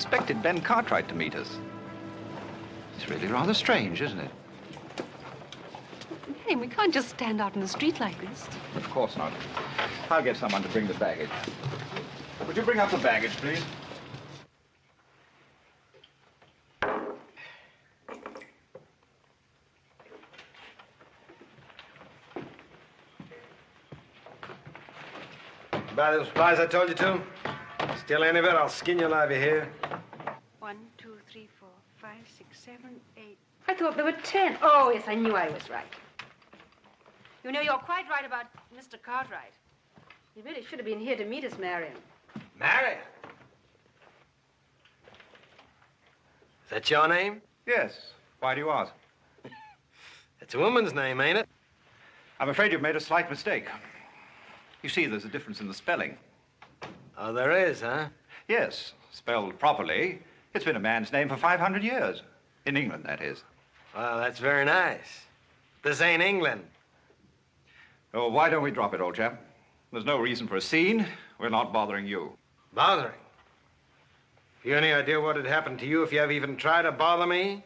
expected Ben Cartwright to meet us. It's really rather strange, isn't it? Hey, we can't just stand out in the street like this. Of course not. I'll get someone to bring the baggage. Would you bring up the baggage, please? Buy those supplies I told you to? Steal any of it, I'll skin you alive, you hear? 1, 2, 3, 4, 5, 6, 7, 8. I thought there were 10. Oh, yes, I knew I was right. You know, you're quite right about Mr. Cartwright. He really should have been here to meet us, Marion. Marion? Is that your name? Yes. Why do you ask? It's a woman's name, ain't it? I'm afraid you've made a slight mistake. You see, there's a difference in the spelling. Oh, there is, huh? Yes, spelled properly, it's been a man's name for 500 years. In England, that is. Well, that's very nice. This ain't England. Oh, why don't we drop it, old chap? There's no reason for a scene. We're not bothering you. Bothering? You any idea what would happen to you if you ever even tried to bother me?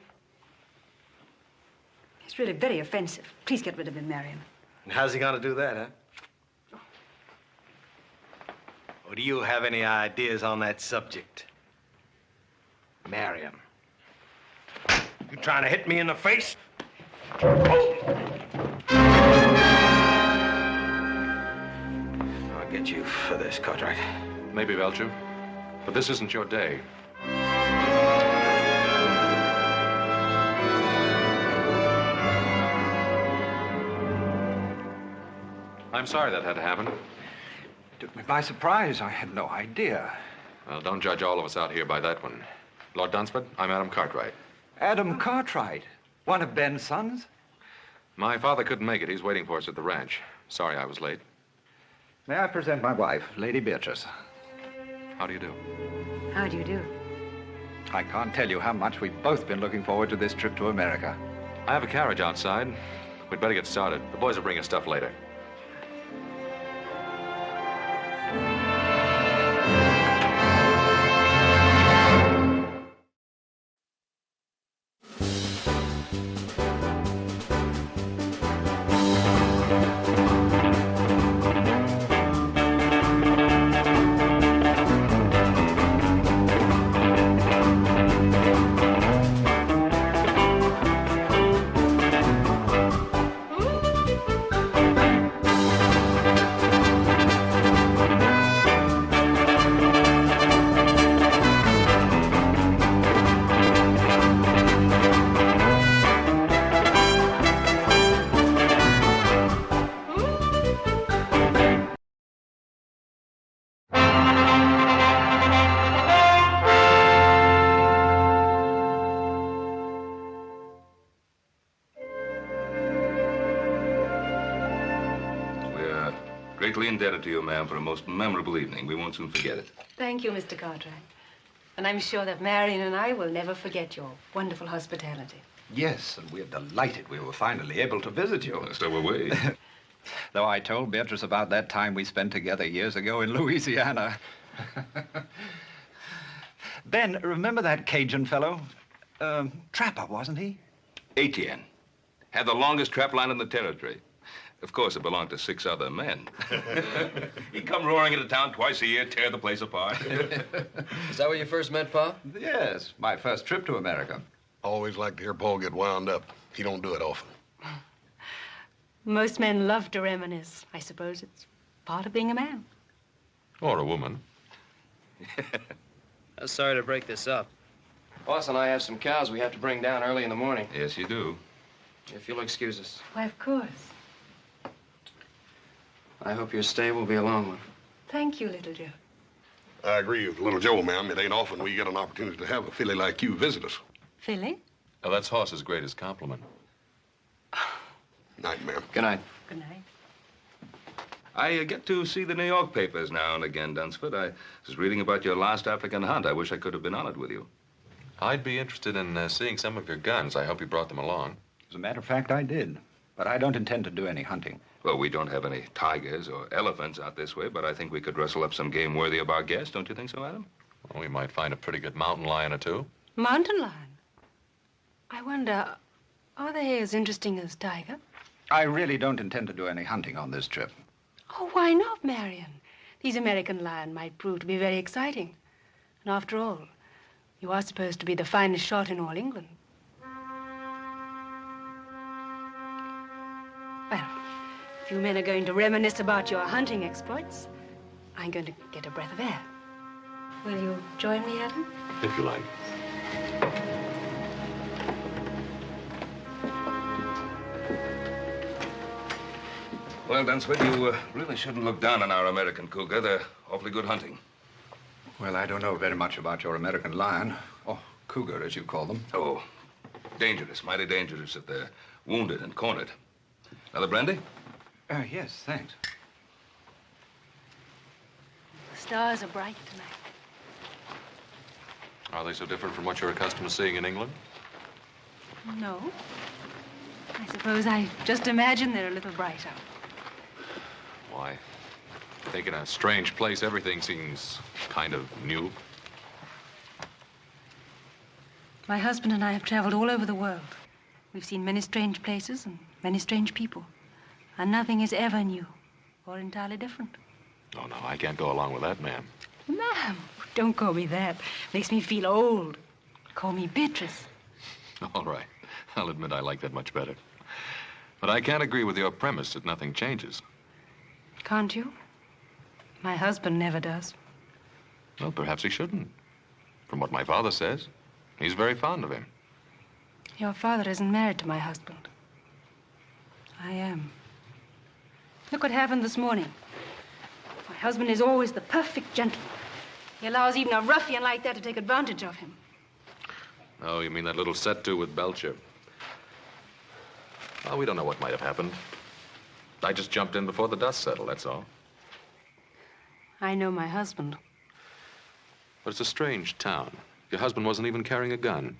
He's really very offensive. Please get rid of him, Marion. And how's he gonna do that, huh? Or do you have any ideas on that subject? Marion. You trying to hit me in the face? I'll get you for this, Cartwright. Maybe, Belcher, but this isn't your day. I'm sorry that had to happen. Took me by surprise. I had no idea. Well, don't judge all of us out here by that one. Lord Dunsford, I'm Adam Cartwright. Adam Cartwright? One of Ben's sons? My father couldn't make it. He's waiting for us at the ranch. Sorry I was late. May I present my wife, Lady Beatrice? How do you do? How do you do? I can't tell you how much we've both been looking forward to this trip to America. I have a carriage outside. We'd better get started. The boys will bring us stuff later. Greatly indebted to you, ma'am, for a most memorable evening. We won't soon forget it. Thank you, Mr. Cartwright. And I'm sure that Marion and I will never forget your wonderful hospitality. Yes, and we're delighted we were finally able to visit you. So were we. Though I told Beatrice about that time we spent together years ago in Louisiana. Ben, remember that Cajun fellow? Trapper, wasn't he? Etienne. Had the longest trap line in the territory. Of course, it belonged to 6 other men. He'd come roaring into town twice a year, tear the place apart. Is that where you first met Pa? Yes, my first trip to America. Always like to hear Paul get wound up. He don't do it often. Most men love to reminisce. I suppose it's part of being a man. Or a woman. I'm sorry to break this up. Boss and I have some cows we have to bring down early in the morning. Yes, you do. If you'll excuse us. Why, of course. I hope your stay will be a long one. Thank you, little Joe. I agree with little Joe, ma'am. It ain't often we get an opportunity to have a filly like you visit us. Philly? Now, that's Hoss's greatest compliment. Night, ma'am. Good night. Good night. I get to see the New York papers now and again, Dunsford. I was reading about your last African hunt. I wish I could have been on it with you. I'd be interested in seeing some of your guns. I hope you brought them along. As a matter of fact, I did. But I don't intend to do any hunting. Well, we don't have any tigers or elephants out this way, but I think we could rustle up some game worthy of our guest. Don't you think so, Adam? Well, we might find a pretty good mountain lion or two. Mountain lion? I wonder, are they as interesting as tiger? I really don't intend to do any hunting on this trip. Oh, why not, Marion? These American lion might prove to be very exciting. And after all, you are supposed to be the finest shot in all England. Well, if you men are going to reminisce about your hunting exploits, I'm going to get a breath of air. Will you join me, Adam? If you like. Well, Dunsford, you really shouldn't look down on our American cougar. They're awfully good hunting. Well, I don't know very much about your American lion, or cougar, as you call them. Oh, dangerous, mighty dangerous if they're wounded and cornered. Another brandy? Yes, thanks. The stars are bright tonight. Are they so different from what you're accustomed to seeing in England? No. I suppose I just imagine they're a little brighter. Why? I think in a strange place, everything seems kind of new. My husband and I have traveled all over the world. We've seen many strange places and many strange people. And nothing is ever new or entirely different. Oh, no, I can't go along with that, ma'am. Ma'am, don't call me that. Makes me feel old. Call me Beatrice. All right. I'll admit I like that much better. But I can't agree with your premise that nothing changes. Can't you? My husband never does. Well, perhaps he shouldn't. From what my father says, he's very fond of him. Your father isn't married to my husband. I am. Look what happened this morning. My husband is always the perfect gentleman. He allows even a ruffian like that to take advantage of him. Oh, you mean that little set-to with Belcher? Well, we don't know what might have happened. I just jumped in before the dust settled, that's all. I know my husband. But it's a strange town. Your husband wasn't even carrying a gun.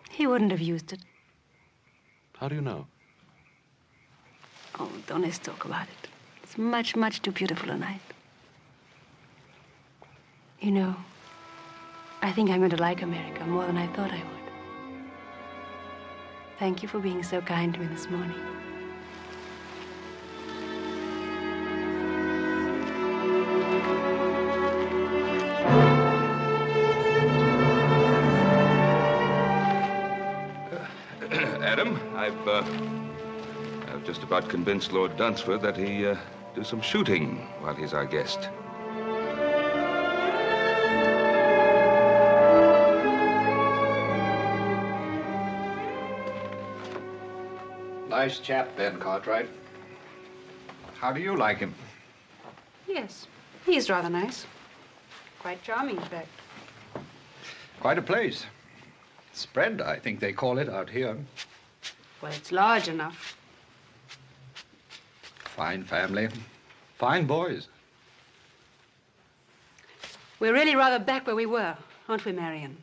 He wouldn't have used it. How do you know? Oh, don't let's talk about it. It's much, much too beautiful a night. You know, I think I'm going to like America more than I thought I would. Thank you for being so kind to me this morning. Adam, I've just about convinced Lord Dunsford that he do some shooting while he's our guest. Nice chap, Ben Cartwright. How do you like him? Yes, he's rather nice. Quite charming, in fact. Quite a place. Spread, I think they call it out here. Well, it's large enough. Fine family. Fine boys. We're really rather back where we were, aren't we, Marion?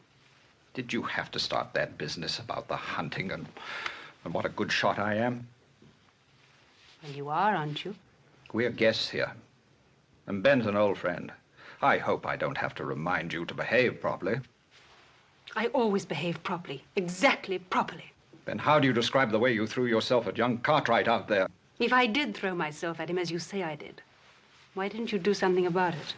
Did you have to start that business about the hunting and what a good shot I am? Well, you are, aren't you? We're guests here. And Ben's an old friend. I hope I don't have to remind you to behave properly. I always behave properly. Exactly properly. Then how do you describe the way you threw yourself at young Cartwright out there? If I did throw myself at him as you say I did, why didn't you do something about it?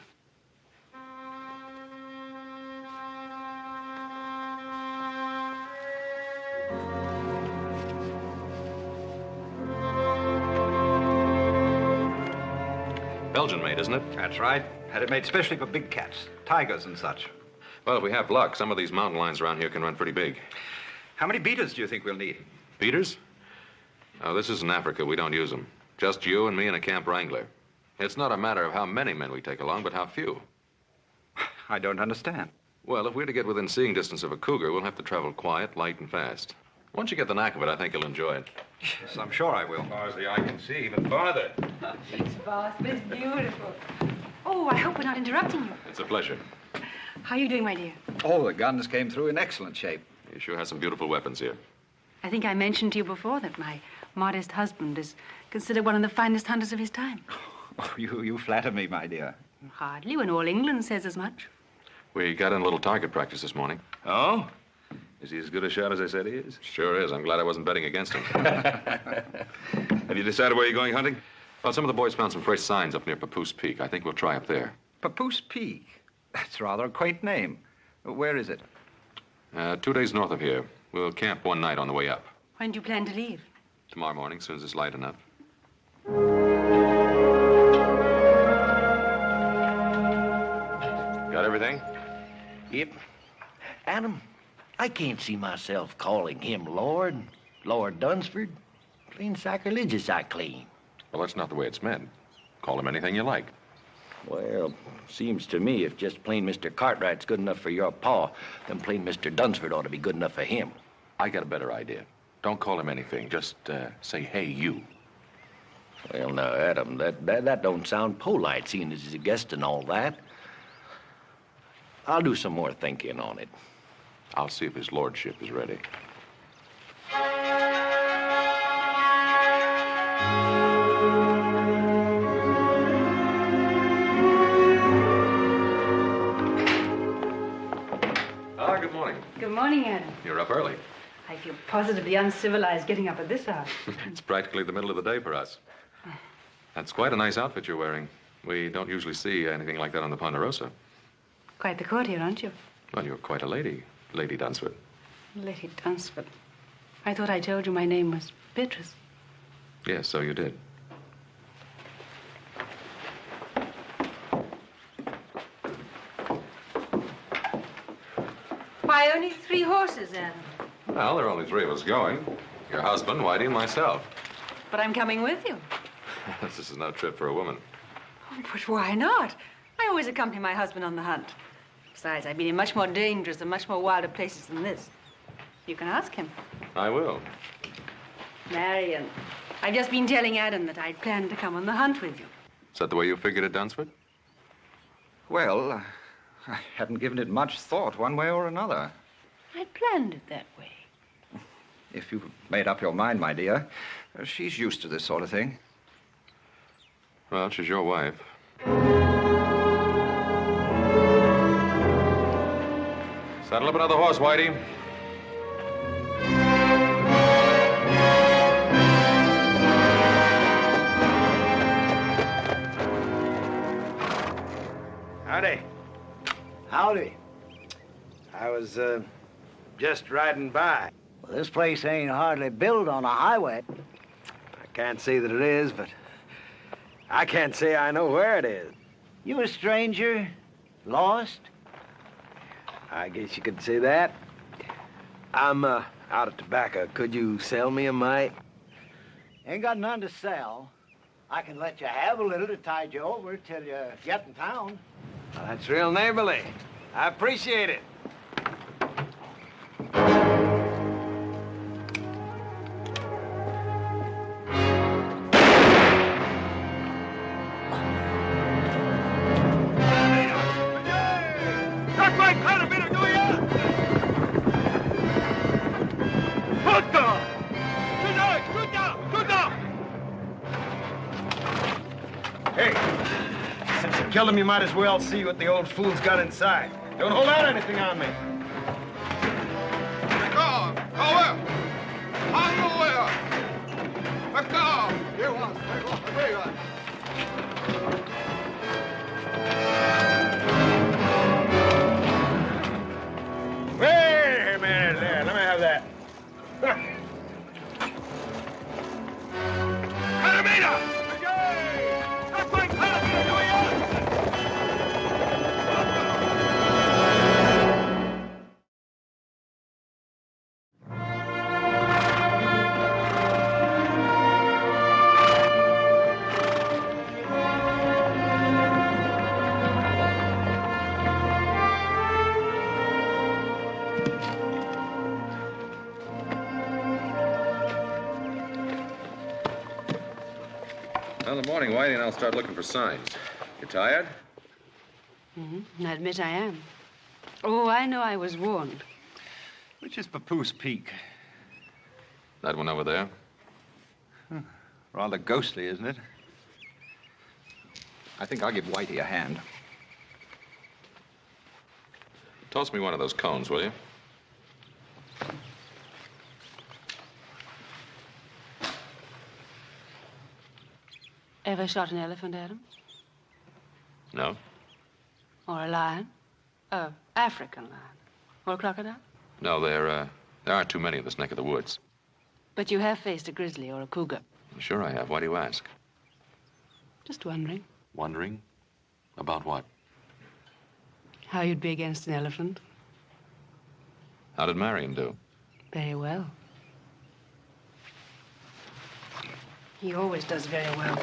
Belgian made, isn't it? That's right. Had it made specially for big cats, tigers and such. Well, if we have luck, some of these mountain lions around here can run pretty big. How many beaters do you think we'll need? Beaters? Oh, this isn't Africa. We don't use them. Just you and me and a camp wrangler. It's not a matter of how many men we take along, but how few. I don't understand. Well, if we're to get within seeing distance of a cougar, we'll have to travel quiet, light, and fast. Once you get the knack of it, I think you'll enjoy it. Yes, I'm sure I will. As far as the eye can see, even farther. It's vast, but it's beautiful. Oh, I hope we're not interrupting you. It's a pleasure. How are you doing, my dear? All the guns came through in excellent shape. You sure have some beautiful weapons here. I think I mentioned to you before that my modest husband is considered one of the finest hunters of his time. Oh, you flatter me, my dear. Hardly, when all England says as much. We got in a little target practice this morning. Oh? Is he as good a shot as I said he is? Sure is. I'm glad I wasn't betting against him. Have you decided where you're going hunting? Well, some of the boys found some fresh signs up near Papoose Peak. I think we'll try up there. Papoose Peak. That's rather a quaint name. Where is it? 2 days north of here. We'll camp one night on the way up. When do you plan to leave? Tomorrow morning, as soon as it's light enough. Got everything? Yep. Adam, I can't see myself calling him Lord. Lord Dunsford. Clean sacrilegious, I claim. Well, that's not the way it's meant. Call him anything you like. Well, seems to me if just plain Mr. Cartwright's good enough for your pa, then plain Mr. Dunsford ought to be good enough for him. I got a better idea. Don't call him anything. Just say, hey, you. Well, now, Adam, that don't sound polite, seeing as he's a guest and all that. I'll do some more thinking on it. I'll see if his lordship is ready. Good morning. Good morning, Adam. You're up early. I feel positively uncivilized getting up at this hour. It's practically the middle of the day for us. That's quite a nice outfit you're wearing. We don't usually see anything like that on the Ponderosa. Quite the courtier, aren't you? Well, you're quite a lady, Lady Dunsford. Lady Dunsford. I thought I told you my name was Beatrice. Yes, so you did. Why, only 3 horses, Adam? Well, there are only 3 of us going. Your husband, Whitey, and myself. But I'm coming with you. This is no trip for a woman. Oh, but why not? I always accompany my husband on the hunt. Besides, I've been in much more dangerous and much more wilder places than this. You can ask him. I will. Marion, I've just been telling Adam that I'd planned to come on the hunt with you. Is that the way you figured it, Dunsford? Well, I hadn't given it much thought one way or another. I planned it that way. If you've made up your mind, my dear, she's used to this sort of thing. Well, she's your wife. Saddle up another horse, Whitey. Howdy. Howdy. I was, just riding by. Well, this place ain't hardly built on a highway. I can't say that it is, but I can't say I know where it is. You a stranger? Lost? I guess you could say that. I'm, out of tobacco. Could you sell me a mite? Ain't got none to sell. I can let you have a little to tide you over till you get in town. Well, that's real neighborly. I appreciate it. Hey, since you killed him, you might as well see what the old fool's got inside. Don't hold out anything on me. Wait a minute there. Let me have that. Well, in the morning, Whitey and I'll start looking for signs. You tired? Mm-hmm. I admit I am. Oh, I know I was warned. Which is Papoose Peak? That one over there? Rather ghostly, isn't it? I think I'll give Whitey a hand. Toss me one of those cones, will you? Ever shot an elephant, Adam? No? Or a lion? A African lion? Or a crocodile? No, there aren't too many in this neck of the woods. But you have faced a grizzly or a cougar. Sure I have. Why do you ask? Just wondering Wondering? About what? how you'd be against an elephant. How did Marion do? Very well. He always does very well.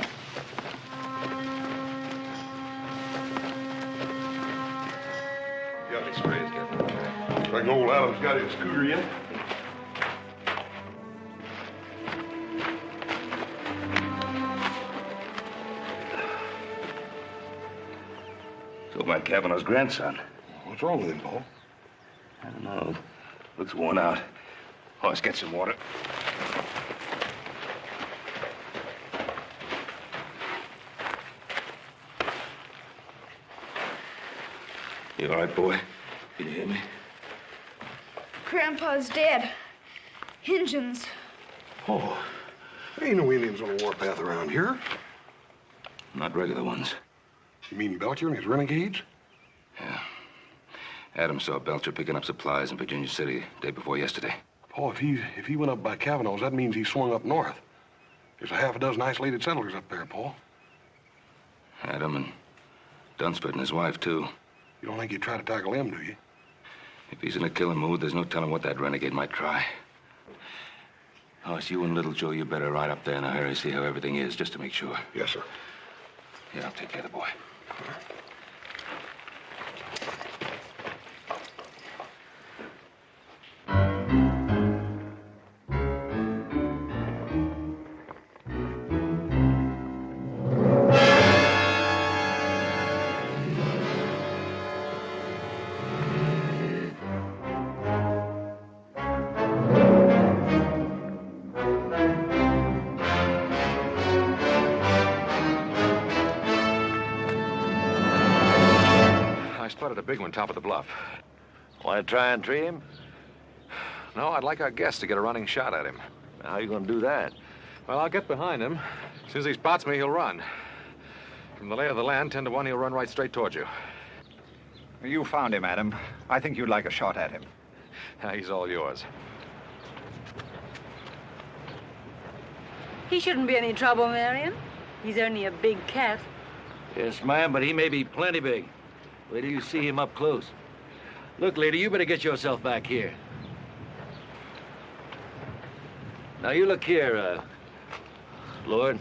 You got any sprays, Captain? Like old Adam's got his scooter yet? So my Kavanaugh's grandson. What's wrong with him, Paul? I don't know. Looks worn out. Oh, let's get some water. You all right, boy? Can you hear me? Grandpa's dead. Injuns. Oh, there ain't no Indians on the warpath around here. Not regular ones. You mean Belcher and his renegades? Yeah. Adam saw Belcher picking up supplies in Virginia City day before yesterday. Paul, if he went up by Kavanaugh's, that means he swung up north. There's a half a dozen isolated settlers up there, Paul. Adam and Dunsford and his wife, too. You don't think he'd try to tackle them, do you? If he's in a killing mood, there's no telling what that renegade might try. Oh, it's you and Little Joe. You better ride up there in a hurry, see how everything is, just to make sure. Yes, sir. Yeah, I'll take care of the boy. A big one top of the bluff. Want to try and tree him? No, I'd like our guest to get a running shot at him. How are you going to do that? Well, I'll get behind him. As soon as he spots me, he'll run. From the lay of the land, 10 to 1, he'll run right straight towards you. You found him, Adam. I think you'd like a shot at him. He's all yours. He shouldn't be any trouble, Marion. He's only a big cat. Yes, ma'am, but he may be plenty big. Wait till you see him up close. Look, lady, you better get yourself back here. Now, you look here, Lord.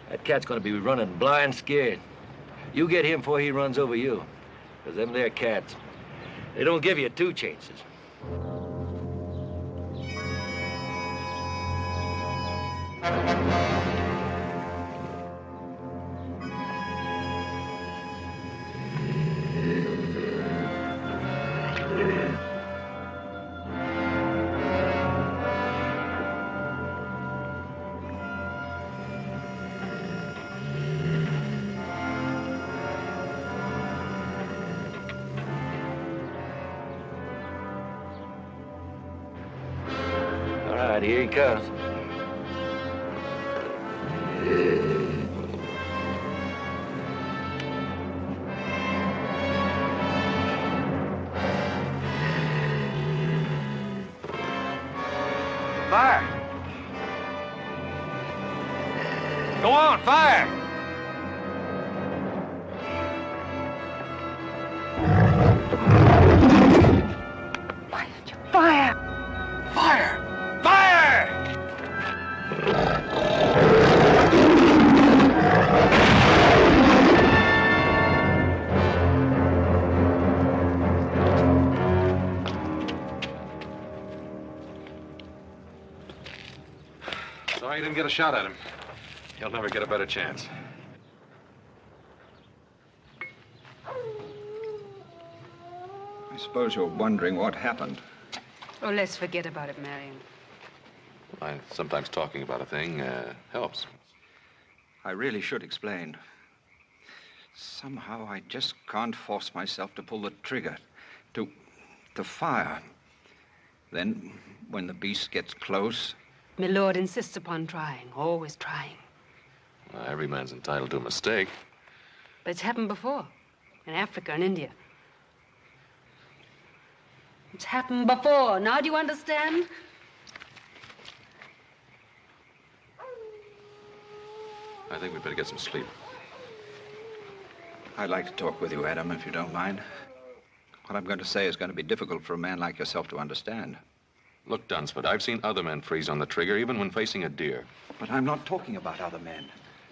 That cat's gonna be running blind scared. You get him before he runs over you. Because them there cats, they don't give you two chances. Here he comes. Fire! Go on, fire! Why did you fire? Fire! Fire! Sorry you didn't get a shot at him. He'll never get a better chance. I suppose you're wondering what happened. Oh, let's forget about it, Marion. Sometimes talking about a thing helps. I really should explain. Somehow I just can't force myself to pull the trigger, to fire. Then, when the beast gets close... My lord insists upon trying, always trying. Well, every man's entitled to a mistake. But it's happened before, in Africa and India. It's happened before. Now do you understand? I think we'd better get some sleep. I'd like to talk with you, Adam, if you don't mind. What I'm going to say is going to be difficult for a man like yourself to understand. Look, Dunsford, I've seen other men freeze on the trigger, even when facing a deer. But I'm not talking about other men.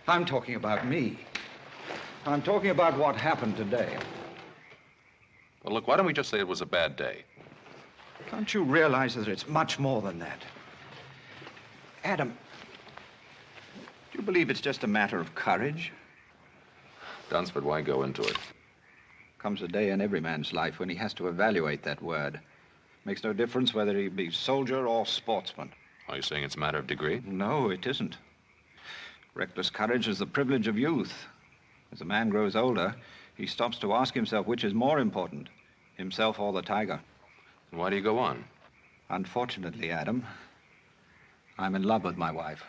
I'm talking about me. I'm talking about what happened today. Well, look, why don't we just say it was a bad day? Can't you realize that it's much more than that? Adam, do you believe it's just a matter of courage? Dunsford, why go into it? Comes a day in every man's life when he has to evaluate that word. Makes no difference whether he be soldier or sportsman. Are you saying it's a matter of degree? No, it isn't. Reckless courage is the privilege of youth. As a man grows older, he stops to ask himself which is more important, himself or the tiger. And why do you go on? Unfortunately, Adam, I'm in love with my wife.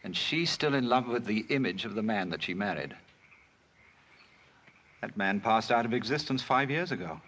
And she's still in love with the image of the man that she married. That man passed out of existence 5 years ago.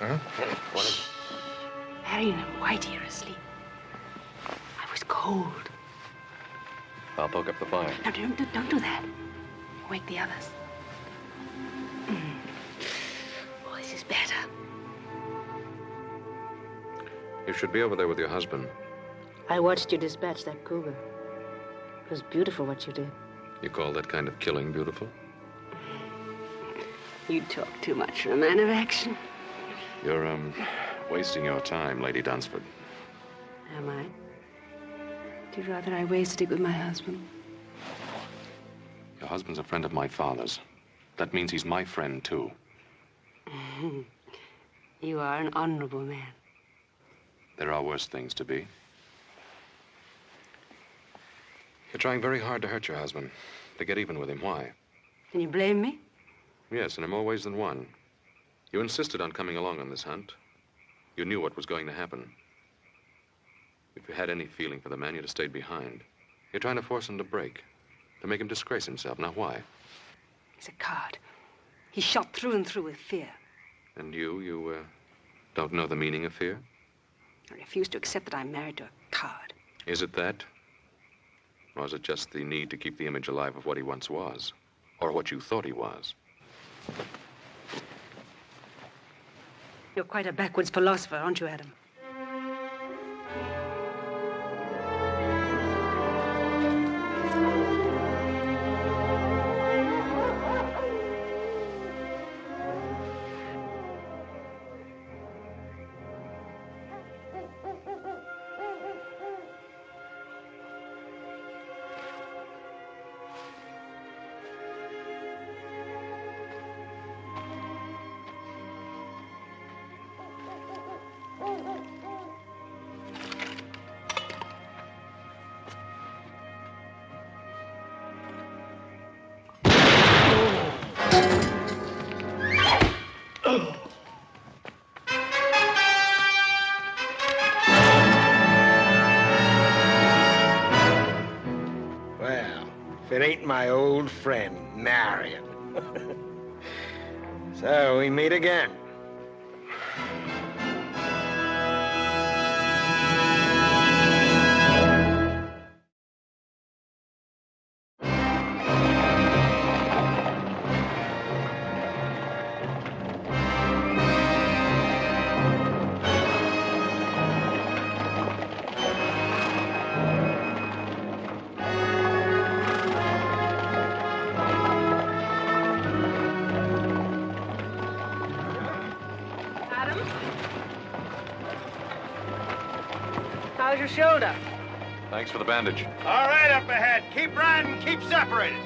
Huh? What is it? Marion and Whitey are asleep. I was cold. I'll poke up the fire. No, don't do that. Wake the others. Oh, this is better. You should be over there with your husband. I watched you dispatch that cougar. It was beautiful what you did. You call that kind of killing beautiful? You talk too much for a man of action. You're, wasting your time, Lady Dunsford. Am I? Would you rather I wasted it with my husband? Your husband's a friend of my father's. That means he's my friend, too. You are an honorable man. There are worse things to be. You're trying very hard to hurt your husband, to get even with him. Why? Can you blame me? Yes, and in more ways than one. You insisted on coming along on this hunt. You knew what was going to happen. If you had any feeling for the man, you'd have stayed behind. You're trying to force him to break, to make him disgrace himself. Now, why? He's a coward. He's shot through and through with fear. And you don't know the meaning of fear? I refuse to accept that I'm married to a coward. Is it that? Or is it just the need to keep the image alive of what he once was? Or what you thought he was? You're quite a backwards philosopher, aren't you, Adam? It ain't my old friend, Marion. So we meet again. How's your shoulder? Thanks for the bandage. All right, up ahead. Keep riding, keep separated.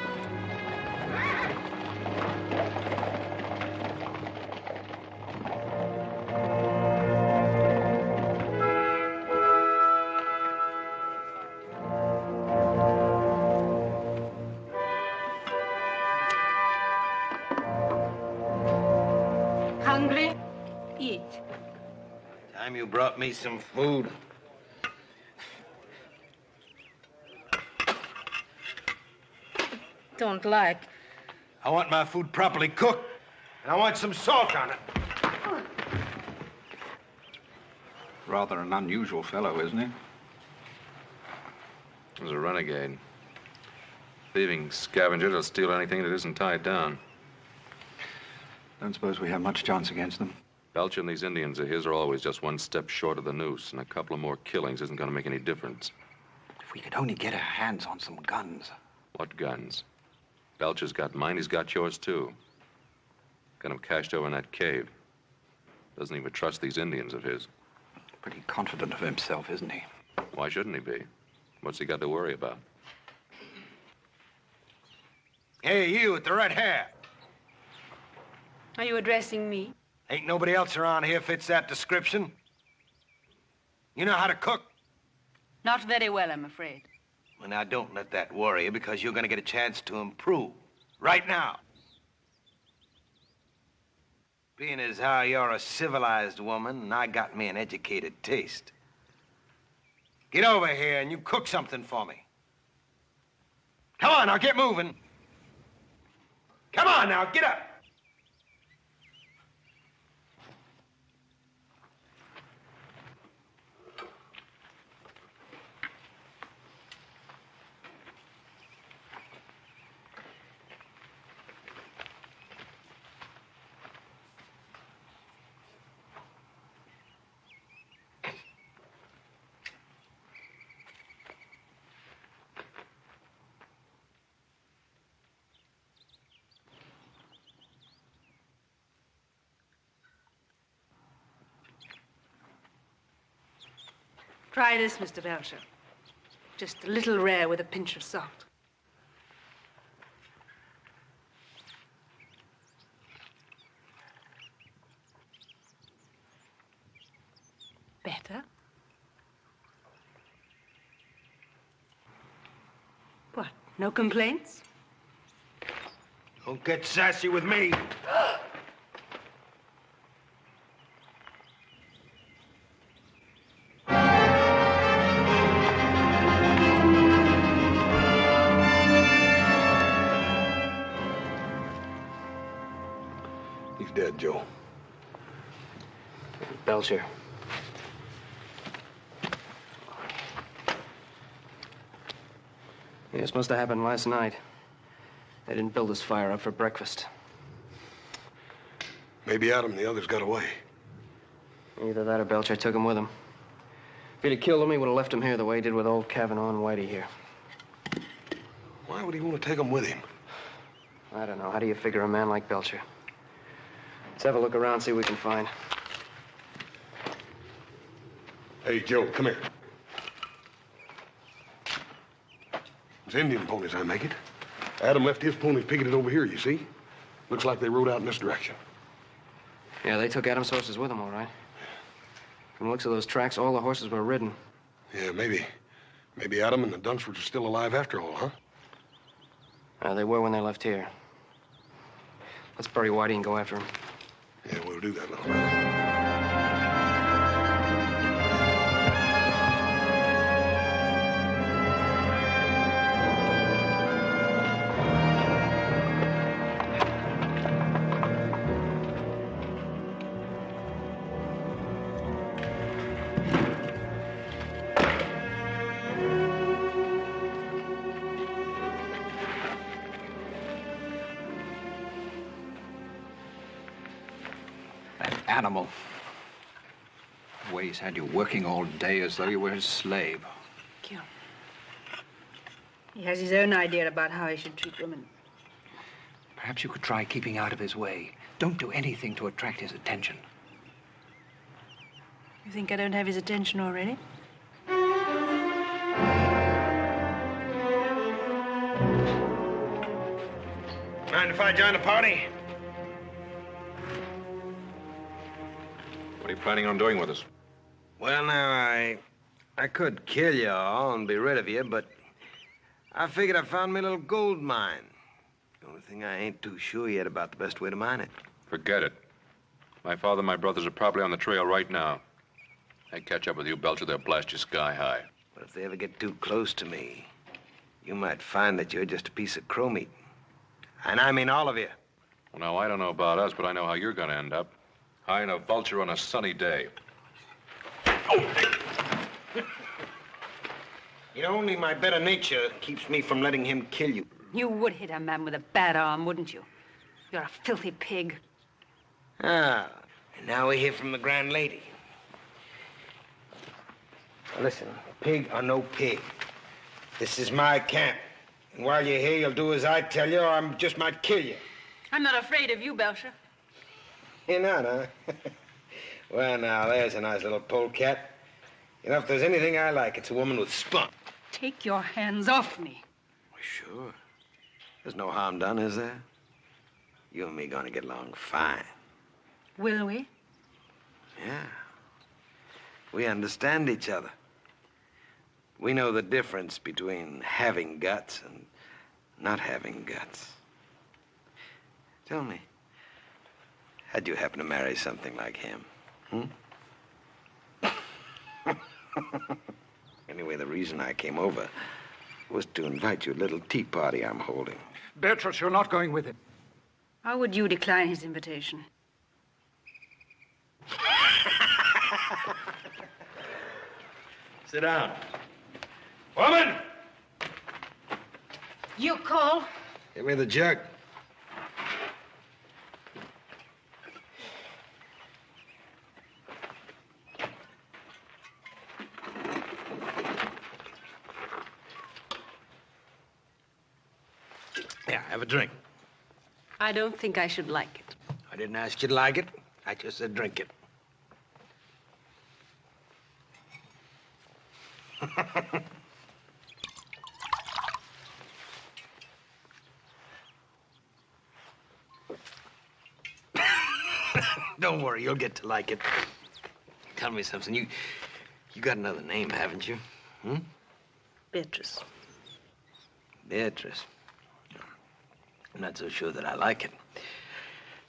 Hungry? Eat. Time you brought me some food. Don't like. I want my food properly cooked, and I want some salt on it. Rather an unusual fellow, isn't he? He's a renegade. Thieving scavenger that'll steal anything that isn't tied down. Don't suppose we have much chance against them. Belcher and these Indians of his are always just one step short of the noose, and a couple of more killings isn't going to make any difference. If we could only get our hands on some guns. What guns? Belcher's got mine, he's got yours, too. Got him cached over in that cave. Doesn't even trust these Indians of his. Pretty confident of himself, isn't he? Why shouldn't he be? What's he got to worry about? Hey, you with the red hair. Are you addressing me? Ain't nobody else around here fits that description. You know how to cook? Not very well, I'm afraid. Well, now, don't let that worry you, because you're going to get a chance to improve. Right now. Being as how you're a civilized woman, and I got me an educated taste. Get over here and you cook something for me. Come on, now, get moving. Come on, now, get up. Try this, Mr. Belcher. Just a little rare with a pinch of salt. Better? What, no complaints? Don't get sassy with me. He's dead, Joe. Belcher. Yeah, this must have happened last night. They didn't build this fire up for breakfast. Maybe Adam and the others got away. Either that or Belcher took him with him. If he'd have killed him, he would have left him here the way he did with old Kavanaugh and Whitey here. Why would he want to take them with him? I don't know. How do you figure a man like Belcher? Let's have a look around, see what we can find. Hey, Joe, come here. It's Indian ponies, I make it. Adam left his ponies picketed over here, you see? Looks like they rode out in this direction. Yeah, they took Adam's horses with them, all right. From the looks of those tracks, all the horses were ridden. Yeah, maybe. Maybe Adam and the Dunsfords are still alive after all, huh? They were when they left here. Let's bury Whitey and go after him. Yeah, we'll do that, little brother. Animal. The way he's had you working all day as though you were his slave. Kill. He has his own idea about how he should treat women. Perhaps you could try keeping out of his way. Don't do anything to attract his attention. You think I don't have his attention already? Mind if I join the party? What are you planning on doing with us? Well, now, I could kill you all and be rid of you, but I figured I found me a little gold mine. The only thing I ain't too sure yet about the best way to mine it. Forget it. My father and my brothers are probably on the trail right now. They catch up with you, Belcher, they'll blast you sky high. But if they ever get too close to me, you might find that you're just a piece of crow meat. And I mean all of you. Well, now, I don't know about us, but I know how you're going to end up. High in a vulture on a sunny day. You know, only my better nature keeps me from letting him kill you. You would hit a man with a bad arm, wouldn't you? You're a filthy pig. Ah, and now we hear from the grand lady. Now listen, pig or no pig, this is my camp. And while you're here, you'll do as I tell you, or I just might kill you. I'm not afraid of you, Belcher. You're not, huh? Well, now, there's a nice little polecat. You know, if there's anything I like, it's a woman with spunk. Take your hands off me. Sure. There's no harm done, is there? You and me gonna get along fine. Will we? Yeah. We understand each other. We know the difference between having guts and not having guts. Tell me, how'd you happen to marry something like him? Anyway, the reason I came over was to invite you to a little tea party I'm holding. Beatrice, you're not going with him. How would you decline his invitation? Sit down. Woman! You call? Give me the jug. Yeah, have a drink. I don't think I should like it. I didn't ask you to like it. I just said drink it. Don't worry, you'll get to like it. Tell me something. You got another name, haven't you? Beatrice. Beatrice. I'm not so sure that I like it.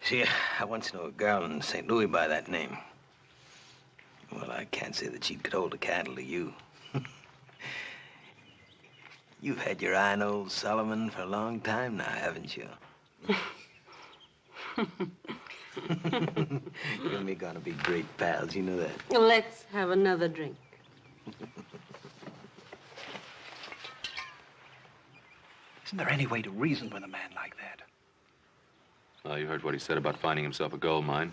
See, I once knew a girl in St. Louis by that name. Well, I can't say that she could hold a candle to you. You've had your eye on old Solomon for a long time now, haven't you? You and me gonna be great pals, you know that? Let's have another drink. Isn't there any way to reason with a man like that? Well, you heard what he said about finding himself a gold mine.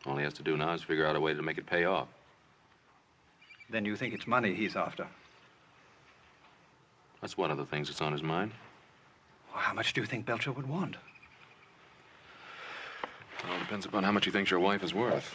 All he has to do now is figure out a way to make it pay off. Then you think it's money he's after? That's one of the things that's on his mind. Well, how much do you think Belcher would want? It all depends upon how much he thinks your wife is worth.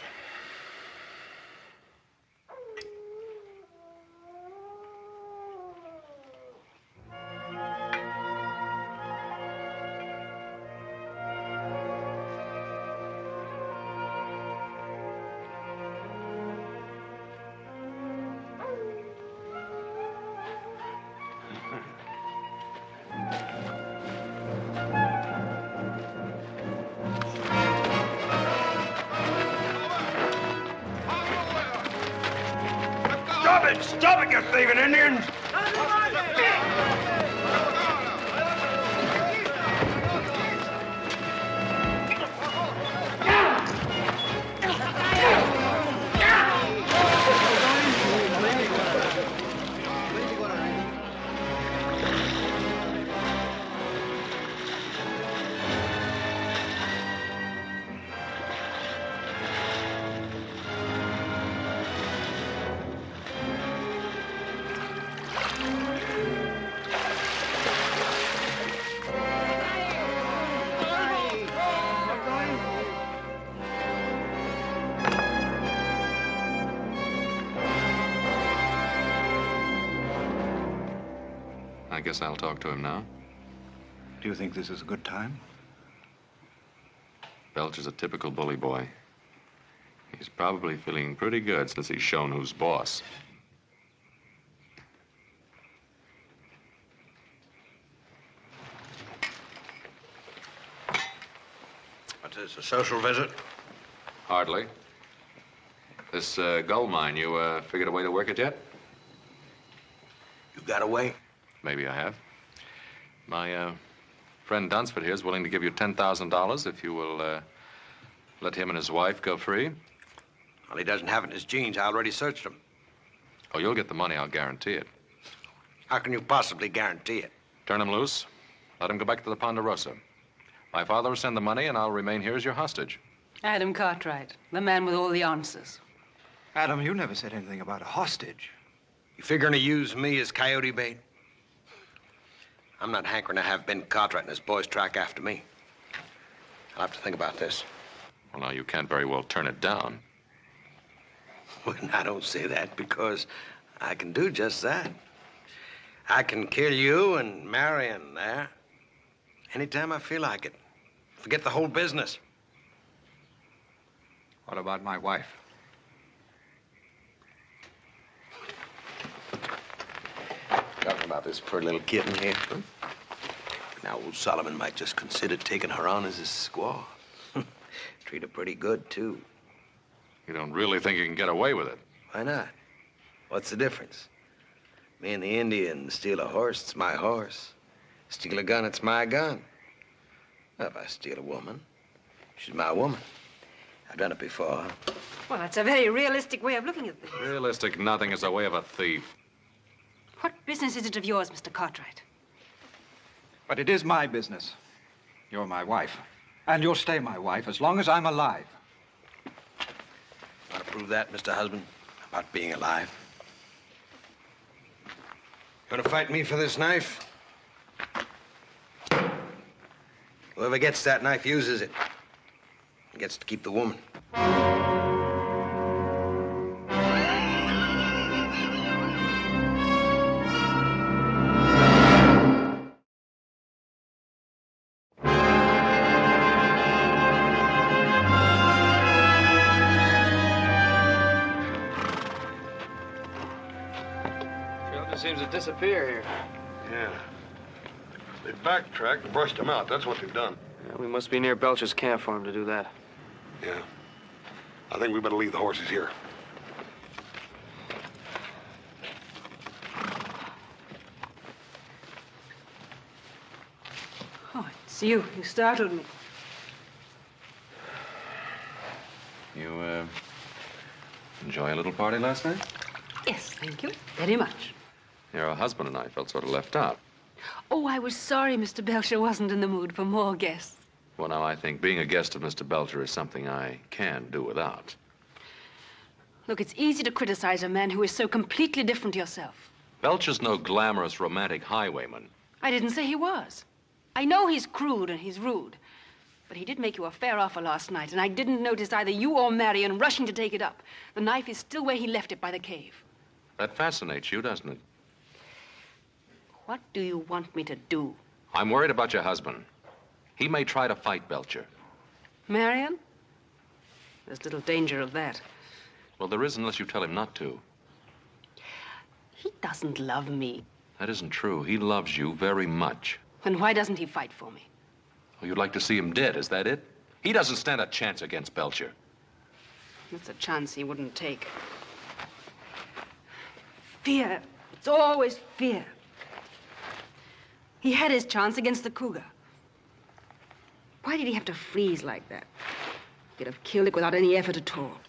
Stop it, you thieving Indians! I guess I'll talk to him now. Do you think this is a good time? Belcher's a typical bully boy. He's probably feeling pretty good since he's shown who's boss. What's this, a social visit? Hardly. This gold mine, you figured a way to work it yet? You got away? Maybe I have. My friend Dunsford here is willing to give you $10,000 if you will let him and his wife go free. Well, he doesn't have it in his jeans. I already searched him. Oh, you'll get the money, I'll guarantee it. How can you possibly guarantee it? Turn him loose. Let him go back to the Ponderosa. My father will send the money, and I'll remain here as your hostage. Adam Cartwright, the man with all the answers. Adam, you never said anything about a hostage. You figuring to use me as coyote bait? I'm not hankering to have Ben Cartwright and his boys track after me. I'll have to think about this. Well, now, you can't very well turn it down. Well, I don't say that because I can do just that. I can kill you and Marion there anytime I feel like it. Forget the whole business. What about my wife? Talking about this poor little kitten here. Huh? Now, old Solomon might just consider taking her on as his squaw. Treat her pretty good, too. You don't really think you can get away with it? Why not? What's the difference? Me and the Indian steal a horse, it's my horse. Steal a gun, it's my gun. Well, if I steal a woman, she's my woman. I've done it before. Well, that's a very realistic way of looking at things. Realistic nothing is the way of a thief. What business is it of yours, Mr. Cartwright? But it is my business. You're my wife. And you'll stay my wife as long as I'm alive. Want to prove that, Mr. Husband? About being alive? Gonna fight me for this knife? Whoever gets that knife uses it. He gets to keep the woman. Seems to disappear here. Yeah. They backtracked and brushed him out. That's what they've done. Yeah, we must be near Belcher's camp for him to do that. Yeah. I think we better leave the horses here. Oh, it's you. You startled me. You, enjoy a little party last night? Yes, thank you. Very much. Your husband and I felt sort of left out. Oh, I was sorry Mr. Belcher wasn't in the mood for more guests. Well, now, I think being a guest of Mr. Belcher is something I can do without. Look, it's easy to criticize a man who is so completely different to yourself. Belcher's no glamorous, romantic highwayman. I didn't say he was. I know he's crude and he's rude. But he did make you a fair offer last night, and I didn't notice either you or Marion rushing to take it up. The knife is still where he left it by the cave. That fascinates you, doesn't it? What do you want me to do? I'm worried about your husband. He may try to fight Belcher. Marion? There's little danger of that. Well, there is unless you tell him not to. He doesn't love me. That isn't true. He loves you very much. Then why doesn't he fight for me? Oh, you'd like to see him dead, is that it? He doesn't stand a chance against Belcher. That's a chance he wouldn't take. Fear. It's always fear. He had his chance against the cougar. Why did he have to freeze like that? He could have killed it without any effort at all.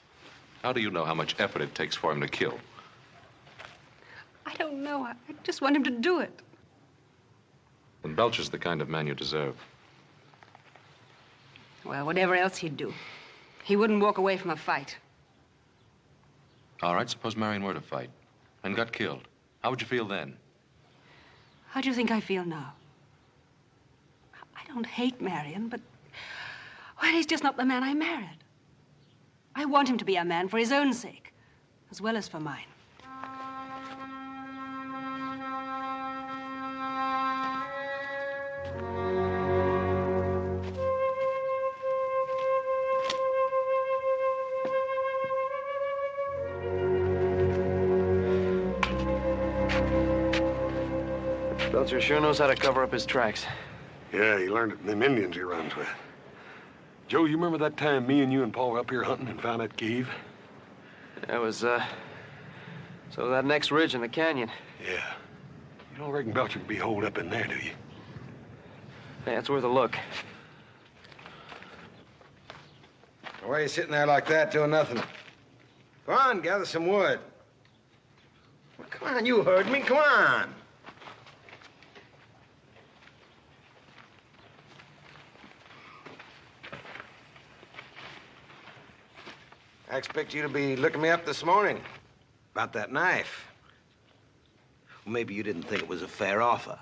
How do you know how much effort it takes for him to kill? I don't know. I just want him to do it. Then Belcher's the kind of man you deserve. Well, whatever else he'd do, he wouldn't walk away from a fight. All right, suppose Marion were to fight and got killed. How would you feel then? How do you think I feel now? I don't hate Marion, but... well, he's just not the man I married. I want him to be a man for his own sake, as well as for mine. Belcher sure knows how to cover up his tracks. Yeah, he learned it from them Indians he runs with. Joe, you remember that time me and you and Paul were up here hunting and found that cave? That was, so that next ridge in the canyon. Yeah. You don't reckon Belcher could be holed up in there, do you? Yeah, it's worth a look. Why are you sitting there like that doing nothing? Go on, gather some wood. Well, come on, you heard me. Come on. I expect you to be looking me up this morning about that knife. Well, maybe you didn't think it was a fair offer.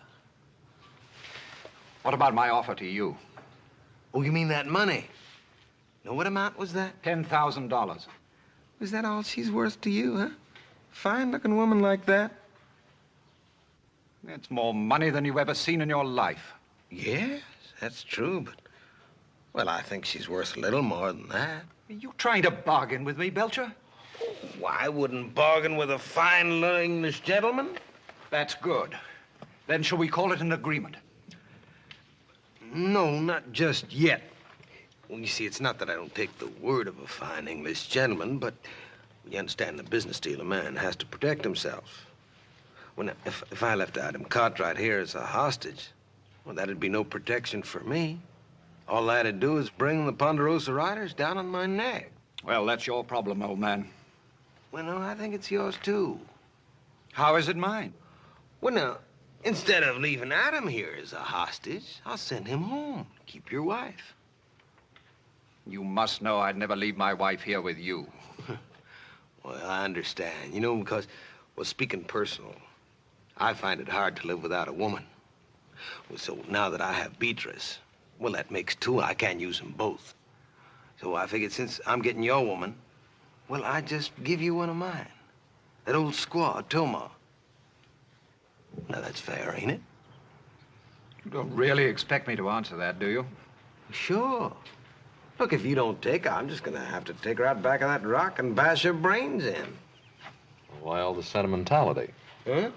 What about my offer to you? Oh, you mean that money? Now, what amount was that? $10,000. Is that all she's worth to you, huh? Fine-looking woman like that? It's more money than you've ever seen in your life. Yes, that's true, but... Well, I think she's worth a little more than that. Are you trying to bargain with me, Belcher? Oh, I wouldn't bargain with a fine English gentleman. That's good. Then shall we call it an agreement? No, not just yet. Well, you see, it's not that I don't take the word of a fine English gentleman, but you understand the business deal, a man has to protect himself. Well, now, if I left Adam Cartwright here as a hostage, well, that'd be no protection for me. All I had to do is bring the Ponderosa Riders down on my neck. Well, that's your problem, old man. Well, no, I think it's yours, too. How is it mine? Well, now, instead of leaving Adam here as a hostage, I'll send him home. Keep your wife. You must know I'd never leave my wife here with you. Well, I understand. You know, because, well, speaking personal, I find it hard to live without a woman. Well, so now that I have Beatrice, well, that makes two. I can't use them both. So I figured since I'm getting your woman, well, I just give you one of mine. That old squaw, Toma. Now, that's fair, ain't it? You don't really expect me to answer that, do you? Sure. Look, if you don't take her, I'm just gonna have to take her out back of that rock and bash her brains in. Why all the sentimentality? Huh?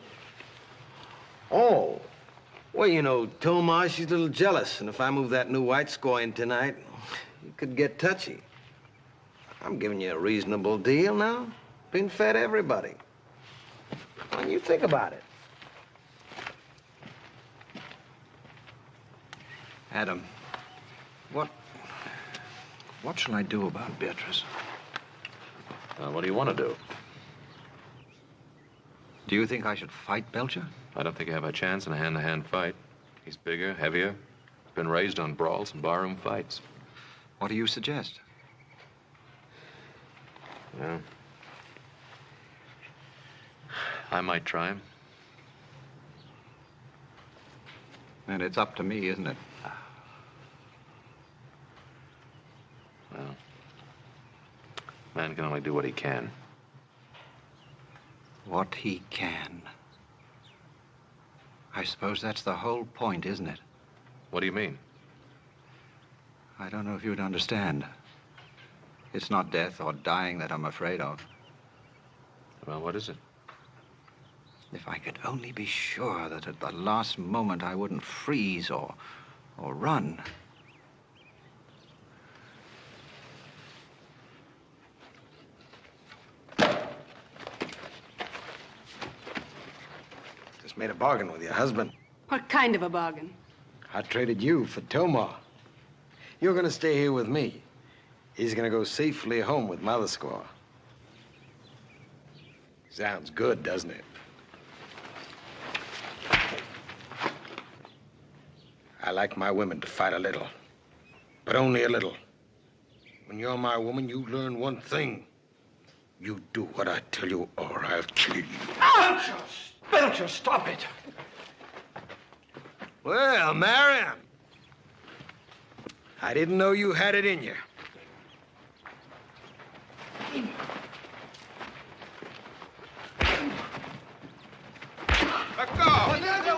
Oh. Well, you know, Toma, she's a little jealous, and if I move that new white squaw in tonight, it could get touchy. I'm giving you a reasonable deal now. Been fed everybody. When you think about it. Adam, what shall I do about Beatrice? What do you want to do? Do you think I should fight Belcher? I don't think you have a chance in a hand-to-hand fight. He's bigger, heavier, been raised on brawls and barroom fights. What do you suggest? Well, I might try him. And it's up to me, isn't it? Well, man can only do what he can. What he can. I suppose that's the whole point, isn't it? What do you mean? I don't know if you'd understand. It's not death or dying that I'm afraid of. Well, what is it? If I could only be sure that at the last moment I wouldn't freeze or run. Just made a bargain with your husband. What kind of a bargain? I traded you for Toma. You're gonna stay here with me. He's gonna go safely home with Mother Squaw. Sounds good, doesn't it? I like my women to fight a little, but only a little. When you're my woman, you learn one thing. You do what I tell you, or I'll kill you. Belcher, stop it. Well, Marion, I didn't know you had it in you. Let go! Let go!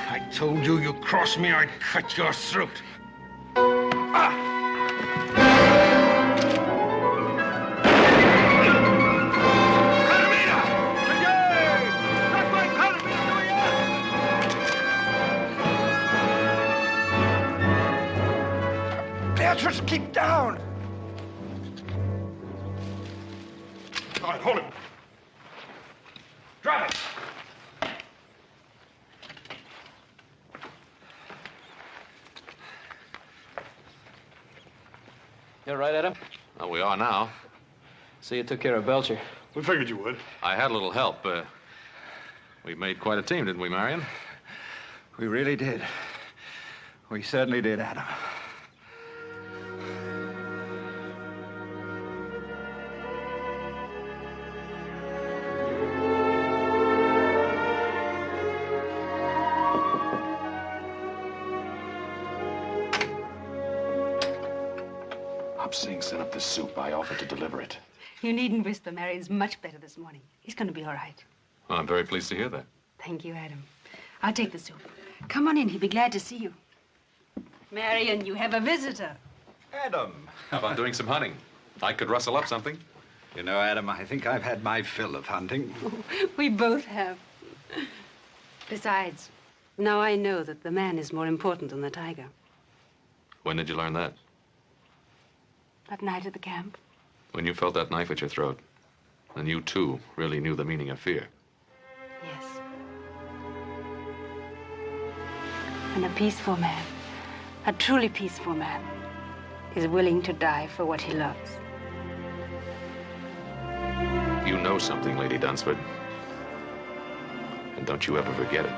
I told you, you cross me, I'd cut your throat. Beatrice, keep down! All right, hold him. Drop it! You all right, Adam? Well, we are now. So you took care of Belcher. We figured you would. I had a little help. We made quite a team, didn't we, Marion? We really did. We certainly did, Adam. Hopsing sent up the soup. I offered to deliver it. You needn't whisper. Marion's much better this morning. He's going to be all right. Well, I'm very pleased to hear that. Thank you, Adam. I'll take the soup. Come on in. He'll be glad to see you. Marion, you have a visitor. Adam. How about doing some hunting? I could rustle up something. You know, Adam, I think I've had my fill of hunting. We both have. Besides, now I know that the man is more important than the tiger. When did you learn that? That night at the camp. When you felt that knife at your throat. And you, too, really knew the meaning of fear. Yes. And a peaceful man, a truly peaceful man, is willing to die for what he loves. You know something, Lady Dunsford. And don't you ever forget it.